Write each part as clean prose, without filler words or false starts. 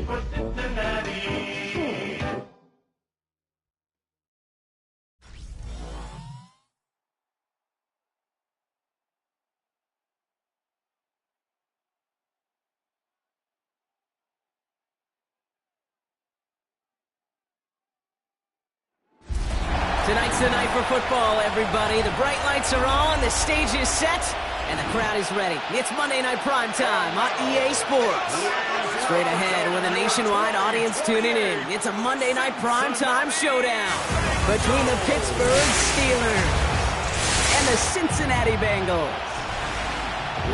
for Cincinnati. Tonight's the night for football, everybody. The bright lights are on, the stage is set, and the crowd is ready. It's Monday Night Primetime on EA Sports. Straight ahead with a nationwide audience tuning in. It's a Monday Night Primetime showdown between the Pittsburgh Steelers and the Cincinnati Bengals.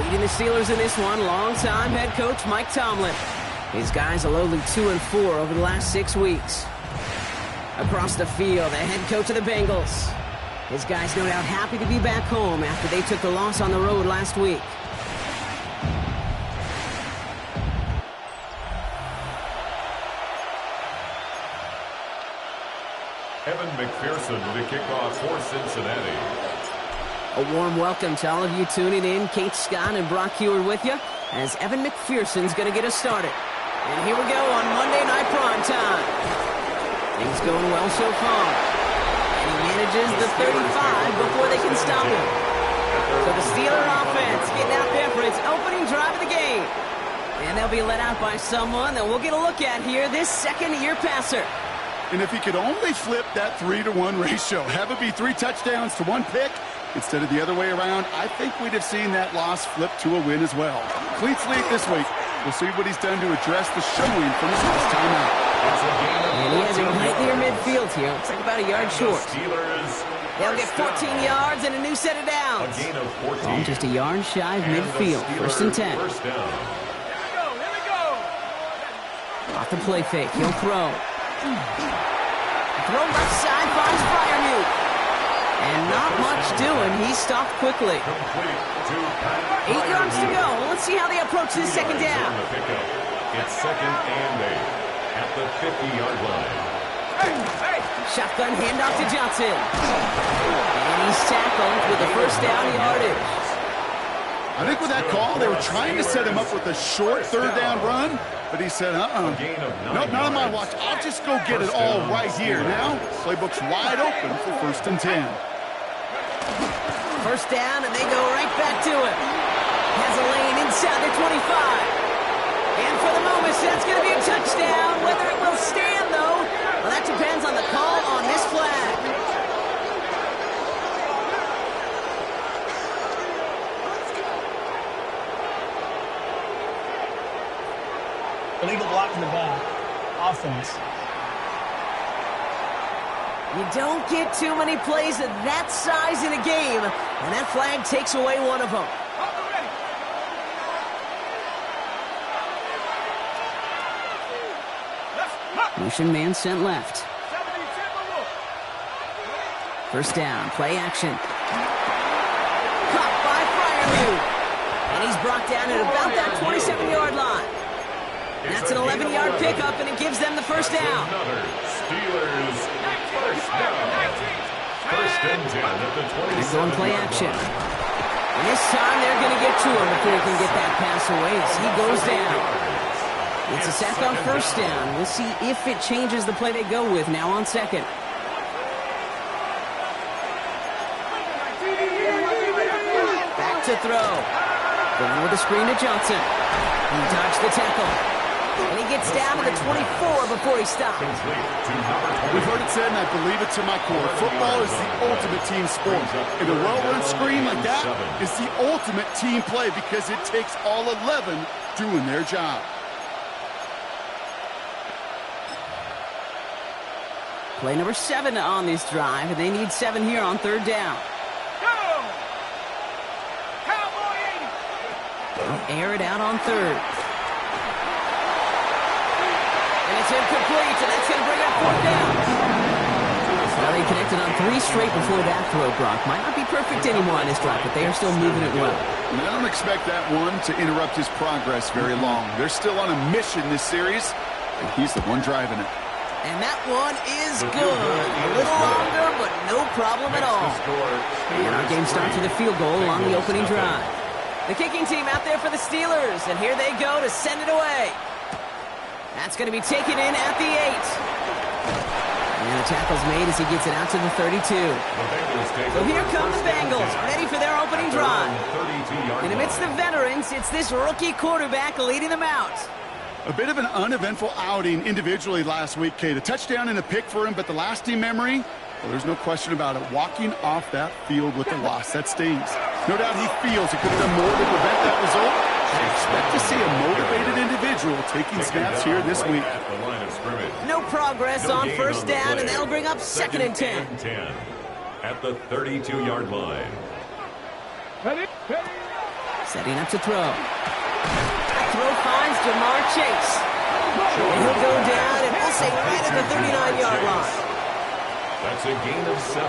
Leading the Steelers in this one, longtime head coach Mike Tomlin. His guys are lowly 2-4 over the last 6 weeks. Across the field, the head coach of the Bengals. His guys no doubt happy to be back home after they took the loss on the road last week. Evan McPherson with the kickoff for Cincinnati. A warm welcome to all of you tuning in. Kate Scott and Brock Heward with you as Evan McPherson's going to get us started. And here we go on Monday Night Primetime. Things going well so far. And he manages the 35 before they can stop him. So the Steeler offense getting out there for its opening drive of the game. And they'll be let out by someone that we'll get a look at here, this second-year passer. And if he could only flip that 3-to-1 ratio, have it be 3 touchdowns to 1 pick instead of the other way around, I think we'd have seen that loss flip to a win as well. Clean slate this week. We'll see what he's done to address the showing from his first time out. And he has it right near midfield here. Looks like about a yard short. They'll get 14 yards and a new set of downs. A gain of 14. Ball just a yard shy of midfield. First and 10. First down. Off the play fake. He'll throw. Throw left side finds Freiermuth. And not much doing. He stopped quickly. 8 yards to go. Let's see how they approach this second down. It's second and 8 at the 50-yard line. Shotgun handoff to Johnson. And he's tackled with the first down yardage. I think with that call, they were trying to set him up with a short third down run, but he said, nope, not on my watch. I'll just go get it all right here. Now, playbook's wide open for first and 10. First down, and they go right back to it. Has a lane inside the 25. And for the moment, that's going to be a touchdown. Whether it will stand, though, well, that depends on the call on this flag. Illegal block in the back. Offense. You don't get too many plays of that size in a game, and that flag takes away one of them. Motion man sent left. First down, play action. Caught by Freiermuth. And he's brought down at about that 27-yard line. That's an 11-yard pickup, and it gives them the first down. Steelers first down. First and 10 at the 27. They're going play action. And this time they're going to get to him before he can get that pass away as he goes down. It's a sack on first down. We'll see if it changes the play they go with now on second. Back to throw. Going with a screen to Johnson. He dodged the tackle. And he gets down to the 24 before he stops. We've heard it said, and I believe it to my core. Football is the ultimate team sport. And a well-run screen like that is the ultimate team play because it takes all 11 doing their job. Play number 7 on this drive, and they need 7 here on third down. Air it out on third. And it's incomplete, and that's going to bring up fourth down. Well, they connected on 3 straight before that throw, Brock. Might not be perfect anymore on this drive, but they are still moving it well. And I don't expect that one to interrupt his progress very long. They're still on a mission this series, and he's the one driving it. And that one is good. A little longer, but no problem at all. And our game starts with a field goal on the opening drive. The kicking team out there for the Steelers, and here they go to send it away. That's going to be taken in at the 8. And the tackle's made as he gets it out to the 32. So here come the Bengals, ready for their opening drive. And amidst the veterans, it's this rookie quarterback leading them out. A bit of an uneventful outing individually last week, Kate. A touchdown and a pick for him, but the lasting memory, well, there's no question about it. Walking off that field with a loss, that stings. No doubt he feels he could have done more to prevent that result. I expect to see a motivated individual taking snaps here this week. No progress on first down, and that'll bring up 2nd and 10. At the 32-yard line. Setting up to throw. Throw finds Jamar Chase. And he'll go down, and we'll say right at the 39-yard line. That's a gain of 7.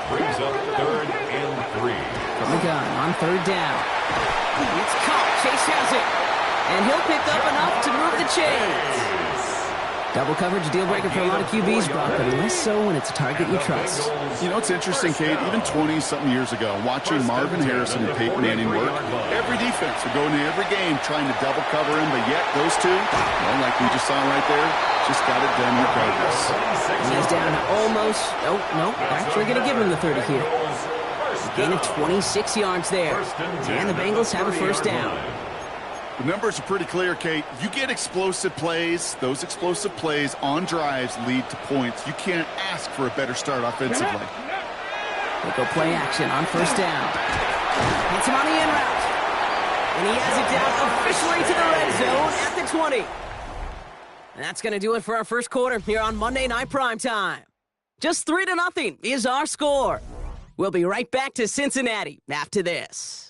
Brings up 3rd and 3. From the gun on 3rd down. It's caught. Chase has it. And he'll pick up enough to move the chains. Double coverage deal breaker for a lot of QBs, Brock, but less so when it's a target you trust. You know, it's interesting, Kate, even 20-something years ago, watching Marvin Harrison and Peyton Manning work, every defense would go into every game trying to double cover him, but yet those two, well, like we just saw right there, just got it done regardless. And he's down to almost, no, actually going to give him the 30 here. A gain of 26 yards there. And the Bengals have a first down. The numbers are pretty clear, Kate. You get explosive plays. Those explosive plays on drives lead to points. You can't ask for a better start offensively. They go play action on first down. Hits him on the in route. And he has it down officially to the red zone at the 20. And that's going to do it for our first quarter here on Monday Night Primetime. Just 3-0 is our score. We'll be right back to Cincinnati after this.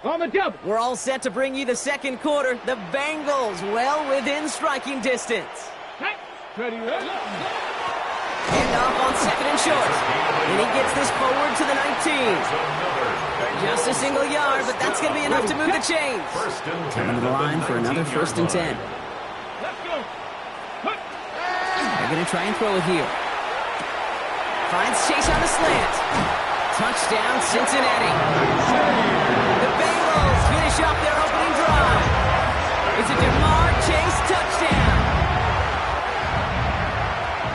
On the double. We're all set to bring you the second quarter. The Bengals well within striking distance. Ready, Hand off on 2nd and short. And he gets this forward to the 19. Just a single yard, but that's going to be enough to move the chains. Coming to the line for another 1st and 10. Let's go. They're going to try and throw it here. Finds Chase on the slant. Touchdown, Cincinnati. The Bengals finish off their opening drive. It's a Jamar Chase touchdown.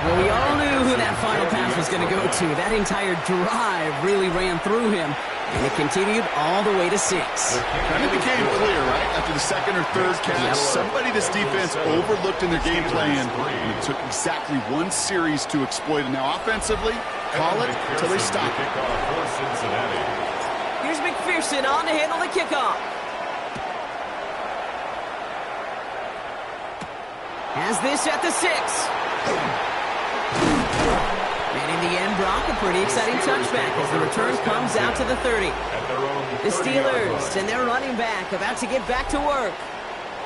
Well, we all knew who that final pass was going to go to. That entire drive really ran through him, and it continued all the way to 6. And it became clear, right? After the 2nd or 3rd catch, somebody this defense overlooked in their game plan, and it took exactly one series to exploit it. Now, offensively, call it until they stop it. Here's McPherson on to handle the kickoff. Has this at the 6. And in the end, Brock, a pretty exciting touchback as the return comes out to the 30. The Steelers and their running back about to get back to work.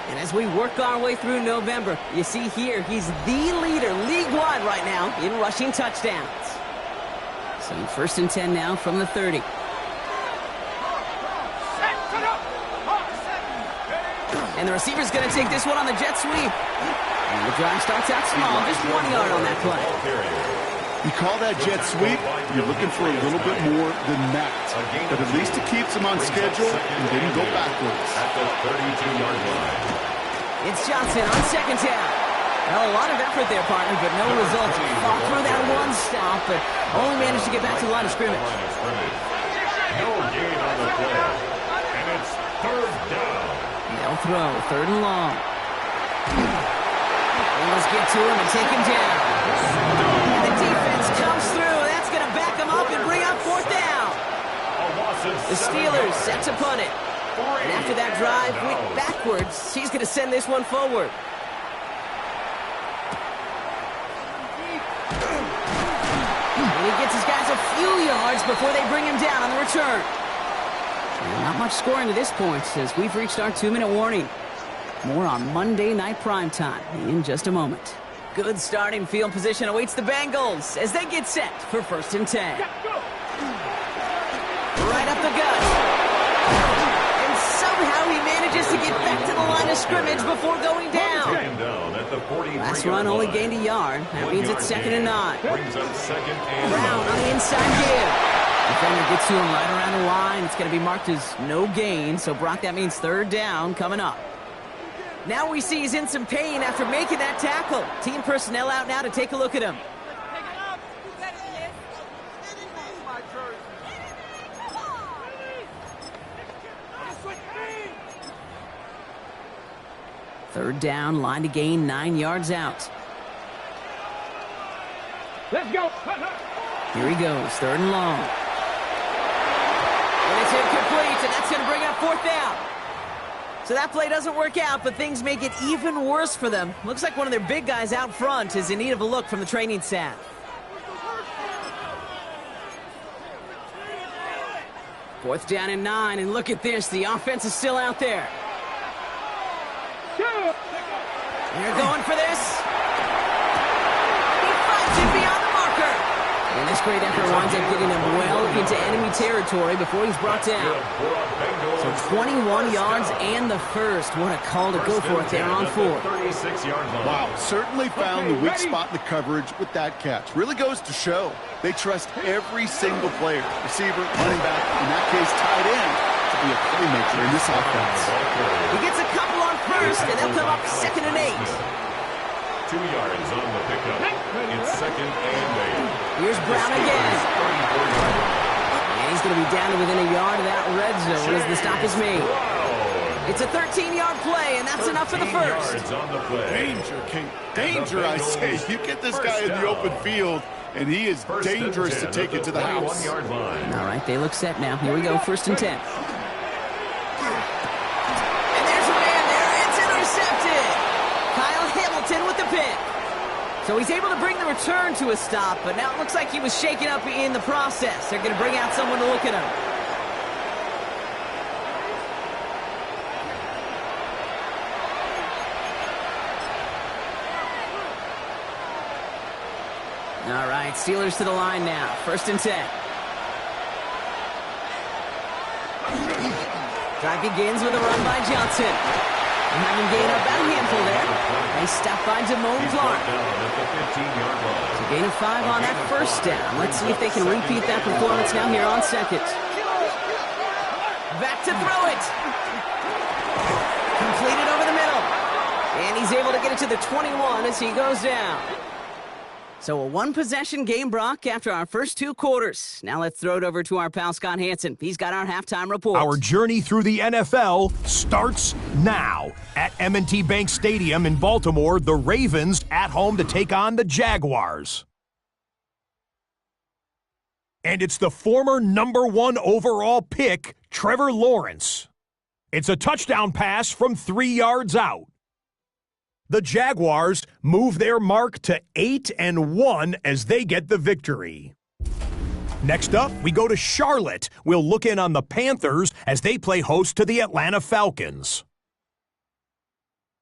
And as we work our way through November, you see here, he's the leader league-wide right now in rushing touchdowns. So 1st and 10 now from the 30. And the receiver's going to take this one on the jet sweep. And the drive starts out small, just 1 yard on that play. You call that jet sweep, you're looking for a little bit more than that. But at least it keeps him on schedule and didn't go backwards. At the 32-yard line. It's Johnson on 2nd down. Well, a lot of effort there, partner, but no results. Fought through that one stop, but only managed to get back to the line of scrimmage. No gain on the play. And it's 3rd down. They'll throw, 3rd and long. Bengals get to him and take him down. And the defense comes through. That's going to back him up and bring up 4th down. The Steelers set to punt it. And after that drive went backwards, he's going to send this one forward. And he gets his guys a few yards before they bring him down on the return. And not much scoring to this point as we've reached our 2-minute warning. More on Monday Night Primetime in just a moment. Good starting field position awaits the Bengals as they get set for 1st and 10. Right up the gut. And somehow he managed manages to get back to the line of scrimmage before going down. Taken down at the 43-yard Last run only line. gained a yard. That means it's 2nd and 9. Brings up 2nd and Brown on the inside give. Defender gets to him right around the line. It's going to be marked as no gain. So, Brock, that means 3rd down coming up. Now we see he's in some pain after making that tackle. Team personnel out now to take a look at him. Third down, line to gain, 9 yards out. Let's go. Here he goes, 3rd and long. And it's incomplete, and that's going to bring up 4th down. So that play doesn't work out, but things make it even worse for them. Looks like one of their big guys out front is in need of a look from the training staff. 4th down and 9, and look at this. The offense is still out there. They're going for this. He fights it beyond the marker. And this great effort winds up getting him well into enemy territory before he's brought down. So 21 yards and the first. What a call to go for it there on 4th. 36-yard line. Wow, certainly found the weak spot in the coverage with that catch. Really goes to show they trust every single player, receiver, running back, in that case tight end, to be a playmaker in this offense. He gets a couple on first, and they'll come up 2nd and 8. 2 yards on the pickup. It's 2nd and 8. Here's Brown again. And he's going to be down to within a yard of that red zone as the stop is made. It's a 13-yard play, and that's enough for the first. On the play. Danger, King. Danger, I say. You get this guy in the open field, and he is dangerous to take it to the house. All right, they look set now. Here we go, 1st and 10. And there's a man there. It's intercepted. Kyle Hamilton with the pick. So he's able to bring the return to a stop, but now it looks like he was shaken up in the process. They're going to bring out someone to look at him. All right, Steelers to the line now. 1st and 10. Drive begins with a run by Johnson. And having gained about a handful there. They stop by Damone Clark. So gain of 5 on that 1st down. Let's see if they can repeat that performance now here on 2nd. Back to throw it. Completed over the middle. And he's able to get it to the 21 as he goes down. So a 1-possession game, Brock, after our first 2 quarters. Now let's throw it over to our pal Scott Hansen. He's got our halftime report. Our journey through the NFL starts now. At M&T Bank Stadium in Baltimore, the Ravens at home to take on the Jaguars. And it's the former #1 overall pick, Trevor Lawrence. It's a touchdown pass from 3 yards out. The Jaguars move their mark to 8-1 as they get the victory. Next up, we go to Charlotte. We'll look in on the Panthers as they play host to the Atlanta Falcons.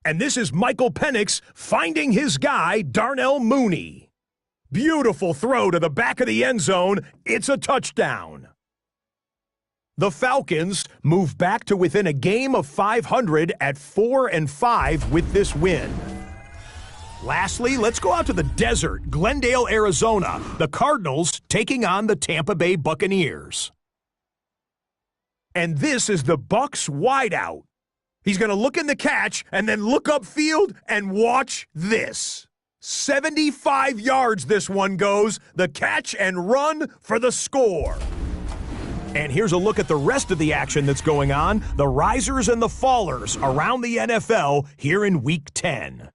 And this is Michael Penix finding his guy, Darnell Mooney. Beautiful throw to the back of the end zone. It's a touchdown. The Falcons move back to within a game of 500 at 4-5 with this win. Lastly, let's go out to the desert, Glendale, Arizona. The Cardinals taking on the Tampa Bay Buccaneers. And this is the Bucs wideout. He's going to look in the catch and then look upfield and watch this. 75 yards this one goes. The catch and run for the score. And here's a look at the rest of the action that's going on, the risers and the fallers around the NFL here in Week 10.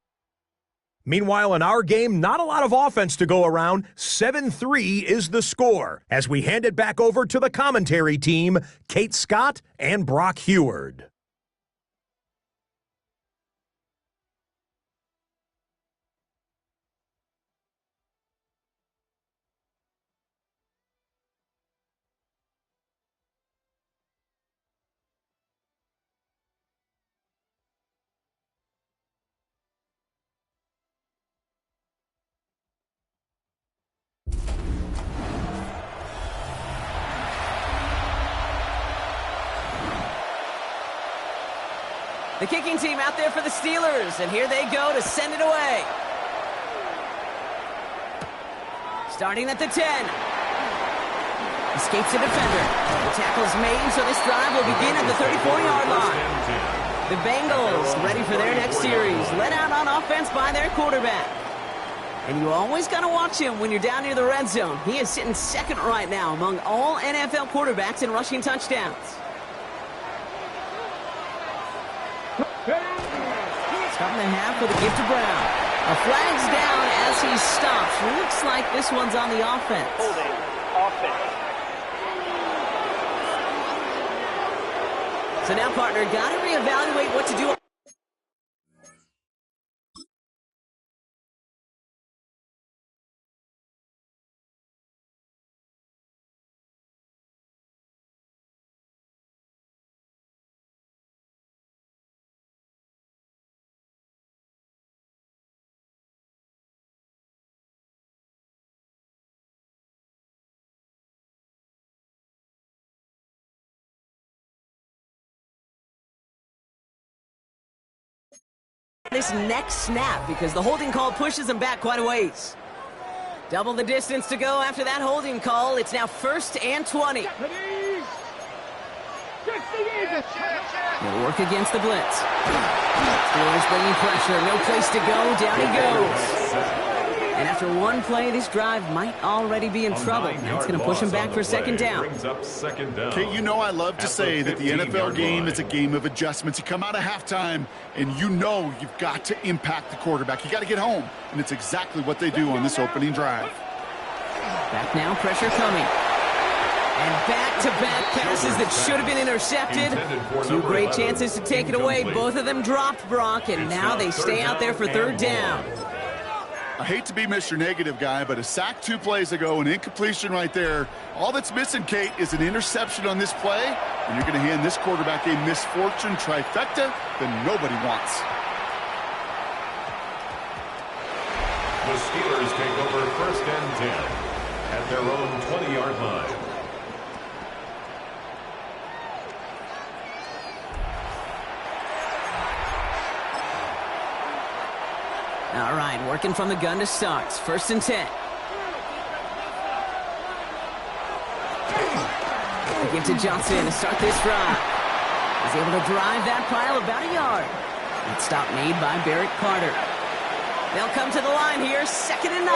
Meanwhile, in our game, not a lot of offense to go around. 7-3 is the score as we hand it back over to the commentary team, Kate Scott and Brock Heward. The kicking team out there for the Steelers, and here they go to send it away. Starting at the 10. Escapes the defender. The tackle's made, so this drive will begin at the 34-yard line. The Bengals ready for their next series, led out on offense by their quarterback. And you always got to watch him when you're down near the red zone. He is sitting second right now among all NFL quarterbacks in rushing touchdowns. Stop the half with a gift to Brown. A flag's down as he stops. Looks like this one's on the offense. Holding. Offense. So now, partner, got to reevaluate what to do. This next snap because the holding call pushes him back quite a ways. Double the distance to go after that holding call. It's now 1st and 20. He'll work against the blitz. Steelers bringing pressure. No place to go. Down he goes. And after one play, this drive might already be in trouble. That's going to push him back for second down. Kate, you know I love to say that the NFL game is a game of adjustments. You come out of halftime, and you know you've got to impact the quarterback. You got to get home, and it's exactly what they do on this opening drive. Back now, pressure coming. And back-to-back passes that should have been intercepted. Two great chances to take it away. Both of them dropped, Brock, and now they stay out there for third down. I hate to be Mr. Negative guy, but a sack 2 plays ago, an incompletion right there. All that's missing, Kate, is an interception on this play, and you're going to hand this quarterback a misfortune trifecta that nobody wants. The Steelers take over 1st and 10 at their own 20-yard line. All right, working from the gun to start. 1st and 10. They give to Johnson to start this drive. He's able to drive that pile about a yard. That stop made by Barrett Carter. They'll come to the line here, 2nd and 9.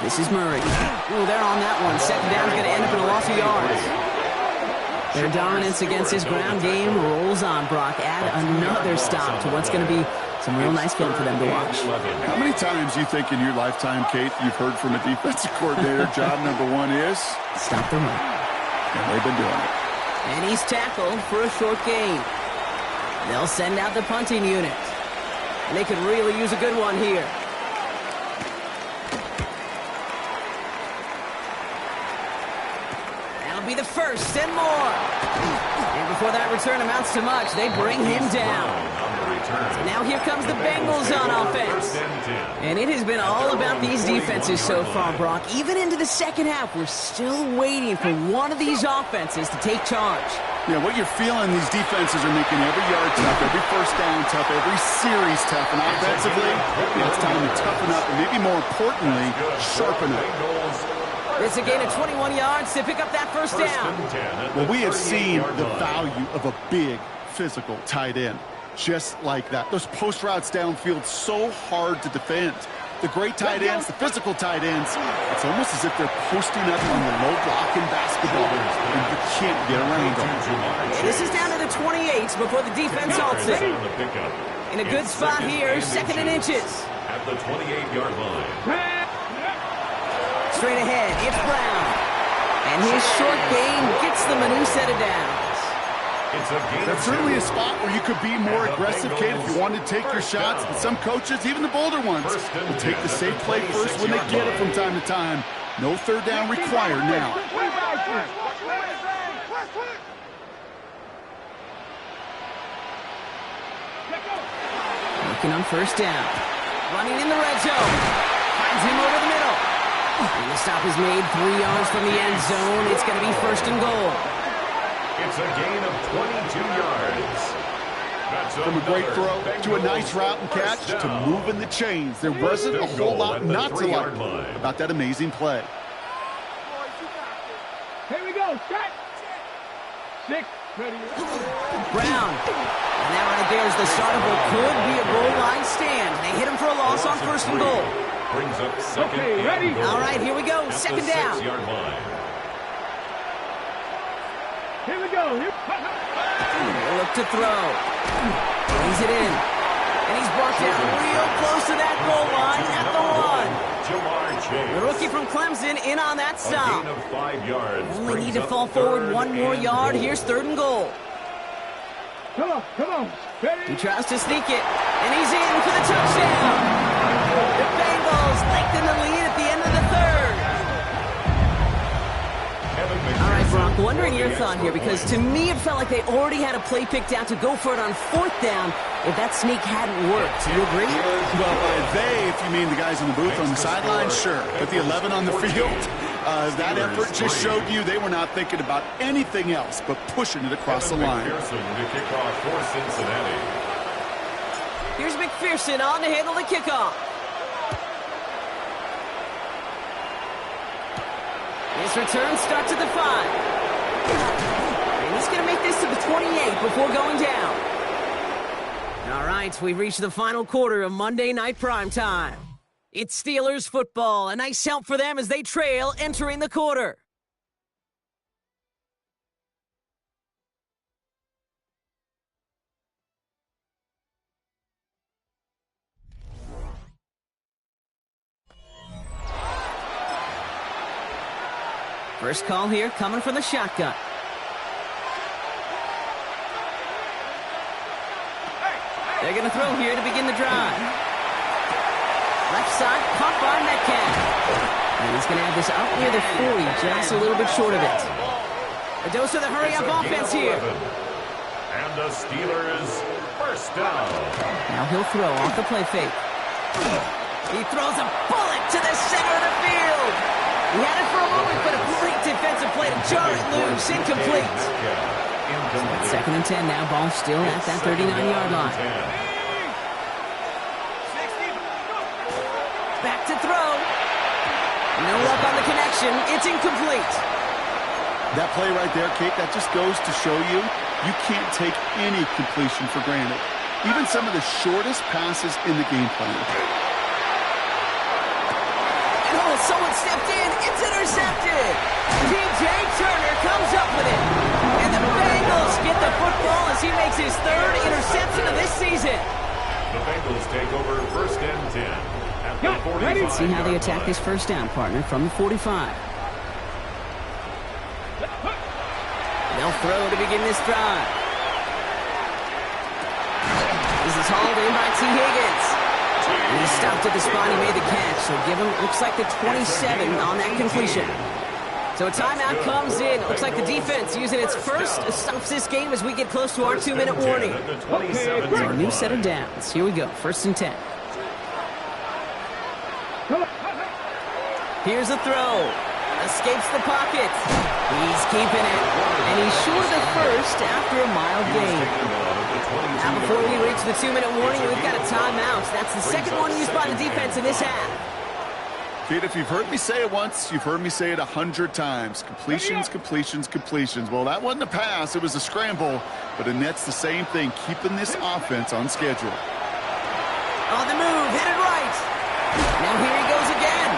This is Murray. Ooh, they're on that one. 2nd down's going to end up in a loss of yards. Their dominance against his ground game rolls on, Brock. Add another stop to what's going to be some real nice film for them to watch. How many times do you think in your lifetime, Kate, you've heard from a defensive coordinator, job number 1 is? Stop the run. And they've been doing it. And he's tackled for a short gain. They'll send out the punting unit. And they could really use a good one here. Be the 1st and more. And before that return amounts to much, they bring him down. So now here comes the Bengals on offense. And it has been all about these defenses so far, Brock. Even into the second half, we're still waiting for one of these offenses to take charge. Yeah, what you're feeling, these defenses are making every yard tough, every 1st down tough, every series tough. And offensively, it's time to toughen up and maybe more importantly, sharpen up. It's a gain of 21 yards to pick up that 1st down. Well, we have seen the value of a big physical tight end. Just like that. Those post routes downfield, so hard to defend. The great tight ends, the physical tight ends, it's almost as if they're posting up on the low block in basketball, and you can't get around them. This is down to the 28 before the defense halts it. In a good spot here, 2nd and inches. At the 28-yard line. Straight ahead, it's Brown. And his short gain gets them a new set of downs. That's certainly a spot where you could be more aggressive, Kate, if you wanted to take your shots. And some coaches, even the bolder ones, will take the safe play first when they get it from time to time. No 3rd down required now. Looking on 1st down. Running in the red zone. Finds him over the middle. And the stop is made 3 yards from the end zone. It's going to be first and goal. It's a gain of 22 yards. That's From a great throw to a nice route and catch to moving the chains. There wasn't a whole lot not to like about that amazing play. Here we go. Set. 6. Ready. Brown. And that right there is the start of what could be a goal line stand. They hit him for a loss on first and goal. Brings up second. Okay, ready? All right, here we go. Second down. 6-yard line. Here we go. Here. Look to throw. Brings it in. And he's brought down real close to that goal line at the 1. Jamar Chase. The rookie from Clemson in on that A stop. gain of 5 yards. Only Brings need to up fall forward third 1 more and yard. goal. Here's third and goal. Come on. Come on. He Ready. tries to sneak it. And he's in for the touchdown. The Bengals lengthen the lead at the end of the third. All right, Brock, wondering your thought here, because to me it felt like they already had a play picked out to go for it on fourth down if that sneak hadn't worked. Do you agree? Well, by they, if you mean the guys in the booth on the sideline, sure. But the 11 on the field, that effort just showed you they were not thinking about anything else but pushing it across the line. McPherson to kick off for Cincinnati. Here's McPherson on to handle the kickoff. His return starts at the 5. And he's going to make this to the 28 before going down. All right, we've reached the final quarter of Monday Night Primetime. It's Steelers football. A nice help for them as they trail entering the quarter. First call here coming from the shotgun. They're going to throw here to begin the drive. Left side, caught by Metcalf. And he's going to have this out near the 40, just a little bit short of it. A dose of the hurry-up offense here. And the Steelers first down. Now he'll throw off the play fake. He throws a bullet to the center of the field. He had it for a moment, but a great defensive play to jar it loose. Incomplete. Second and 10 now. Ball still at that 39-yard line. Back to throw. No luck on the connection. It's incomplete. That play right there, Kate, that just goes to show you can't take any completion for granted. Even some of the shortest passes in the game plan. Oh, someone stepped in. It's intercepted. T.J. Turner comes up with it. And the Bengals get the football as he makes his third interception of this season. The Bengals take over first and 10 at the 45. Let's see how they attack this first down, partner, from the 45. They'll throw to begin this drive. This is hauled in by T. Higgins. And he stopped at the spot. He made the catch. So give him, looks like the 27 on that completion. So a timeout comes in. Looks like the defense using its first stops this game as we get close to our 2-minute warning. So a new set of downs. Here we go. First and 10. Here's a throw. Escapes the pocket. He's keeping it. And he's short of the first after a mild gain. Now before we reach the 2-minute warning, we've got a timeout. That's the second one used by the defense in this half. Kid, if you've heard me say it once, you've heard me say it 100 times. Completions, completions, completions. Well, that wasn't a pass. It was a scramble. But Annette's the same thing, keeping this offense on schedule. On the move, hit it right. Now here he goes again.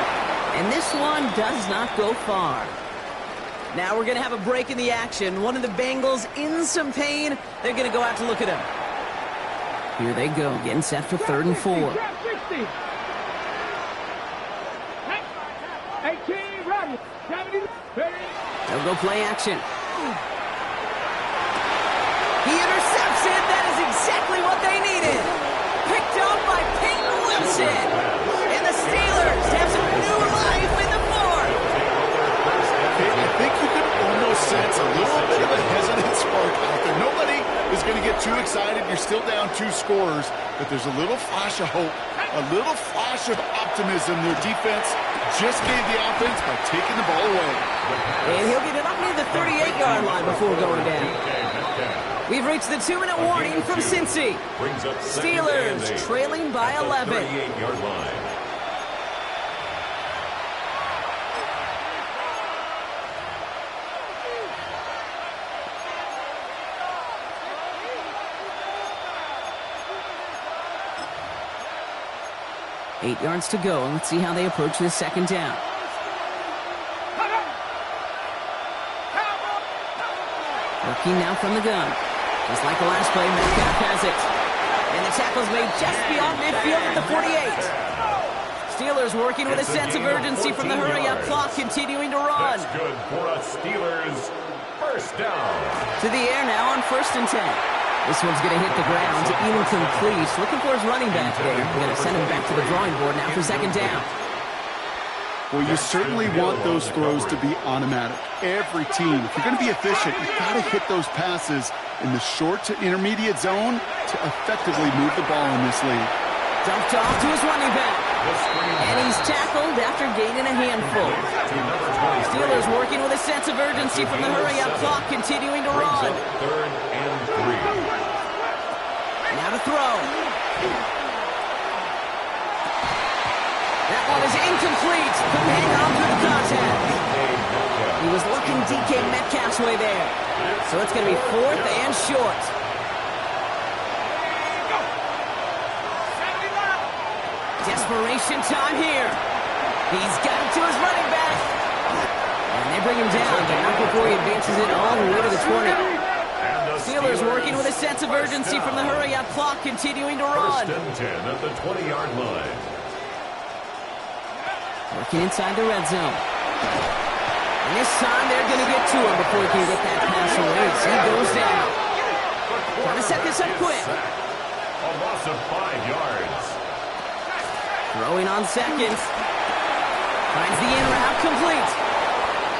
And this one does not go far. Now we're going to have a break in the action. One of the Bengals in some pain. They're going to go out to look at him. Here they go, getting set for 3rd and 4. 18, ready. 70, ready. They'll go play action. He intercepts it. That is exactly what they needed. Picked up by Peyton Wilson. And the Steelers have some new life in the fourth. I think you can almost sense a little bit of a hesitant spark out there. Nobody is going to get too excited. You're still down 2 scorers, but there's a little flash of hope, a little flash of optimism. Their defense just gave the offense by taking the ball away. And he'll get it up near the 38-yard line before going down. We've reached the 2-minute warning from Cincy. Steelers trailing by 11. 38-yard line. Eight yards to go, and let's see how they approach this second down. Working now from the gun. Just like the last play, Metcalf has it. And the tackle's made just beyond midfield at the 48. Steelers working with a sense of urgency from the hurry-up clock, continuing to run. That's good for a Steelers first down. To the air now on 1st and 10. This one's going to hit the ground, incomplete. Looking for his running back there. We're going to send him back to the drawing board now for second down. Well, you certainly want those throws to be automatic. Every team, if you're going to be efficient, you've got to hit those passes in the short to intermediate zone to effectively move the ball in this league. Dumped off to his running back. And he's tackled after gaining a handful. Steelers working with a sense of urgency from the hurry-up clock, continuing to run. 3rd and 3. Now to throw. That one is incomplete. Couldn't hang on through the contact. He was looking DK Metcalf's way there. So it's going to be 4th and short. Desperation time here. He's got it to his running back. And they bring him down, but not before he advances it all the way to the 20. Steelers working with a sense of urgency from the hurry-up clock, continuing to run. 1st and 10 at the 20-yard line. Working inside the red zone. And this time they're going to get to him before he can get that pass away. So he goes down. Trying to set this up quick. A loss of 5 yards. Throwing on second. Finds the in route complete.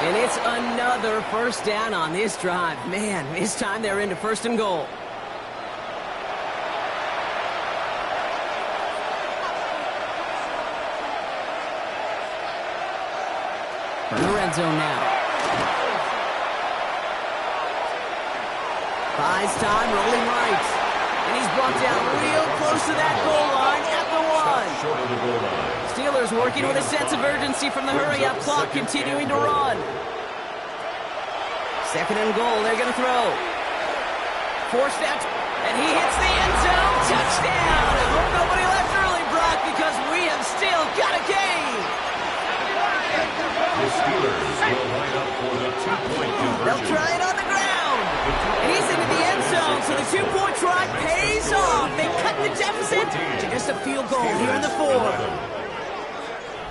And it's another first down on this drive. Man, this time they're into 1st and goal. In the red zone now. Buys time, rolling right. And he's brought down real close to that goal line at the 1. Short of the goal line. Steelers working with a sense of urgency from the hurry-up clock, continuing to run. 2nd and goal, they're going to throw. Forced out, and he hits the end zone. Touchdown! I hope nobody left early, Brock, because we have still got a game. The Steelers will line up for the 2-point conversion. They'll try it on the ground. And he's into the end zone, so the 2-point try pays off. They cut the deficit to just a field goal here in the 4th.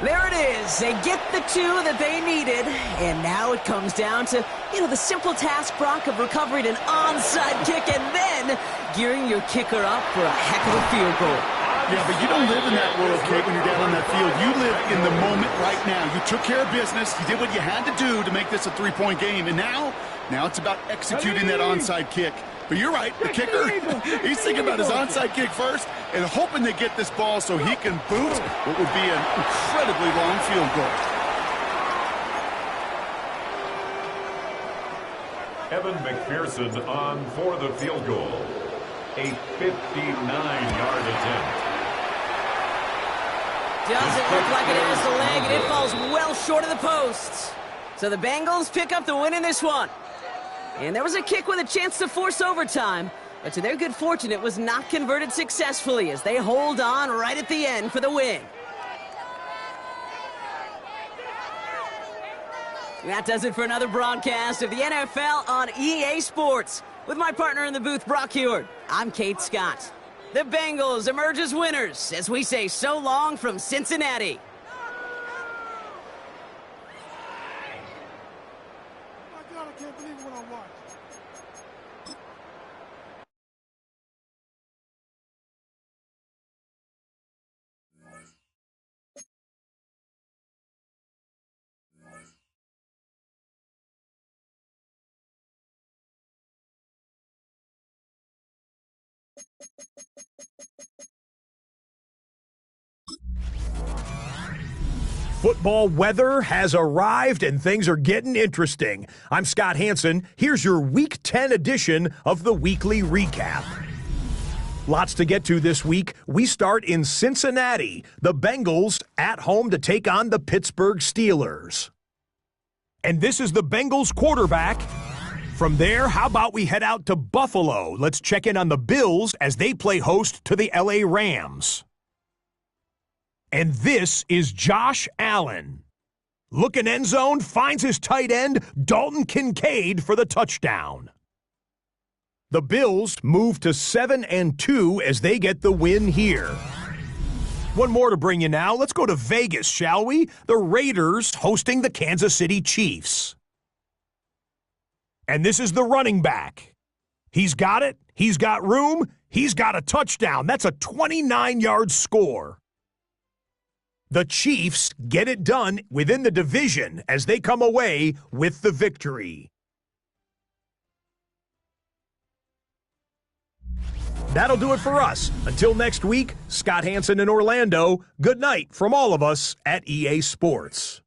There it is. They get the 2 that they needed, and now it comes down to, the simple task, Brock, of recovering an onside kick and then gearing your kicker up for a heck of a field goal. Yeah, but you don't live in that world, Kate, when you're down on that field. You live in the moment right now. You took care of business. You did what you had to do to make this a 3-point game, and now it's about executing that onside kick. But you're right, the kicker, he's thinking about his onside kick first and hoping they get this ball so he can boot what would be an incredibly long field goal. Evan McPherson on for the field goal. A 59-yard attempt. Doesn't look like it has the leg, and it falls well short of the posts. So the Bengals pick up the win in this one. And there was a kick with a chance to force overtime, but to their good fortune, it was not converted successfully as they hold on right at the end for the win. That does it for another broadcast of the NFL on EA Sports. With my partner in the booth, Brock Heward, I'm Kate Scott. The Bengals emerge as winners as we say so long from Cincinnati. My God, I can't believe what I watched. Football weather has arrived and things are getting interesting. I'm Scott Hansen. Here's your Week 10 edition of the Weekly Recap. Lots to get to this week. We start in Cincinnati. The Bengals at home to take on the Pittsburgh Steelers. And this is the Bengals quarterback. From there, how about we head out to Buffalo? Let's check in on the Bills as they play host to the LA Rams. And this is Josh Allen. Looking end zone, finds his tight end, Dalton Kincaid, for the touchdown. The Bills move to 7-2 as they get the win here. One more to bring you now. Let's go to Vegas, shall we? The Raiders hosting the Kansas City Chiefs. And this is the running back. He's got it. He's got room. He's got a touchdown. That's a 29-yard score. The Chiefs get it done within the division as they come away with the victory. That'll do it for us. Until next week, Scott Hansen in Orlando, good night from all of us at EA Sports.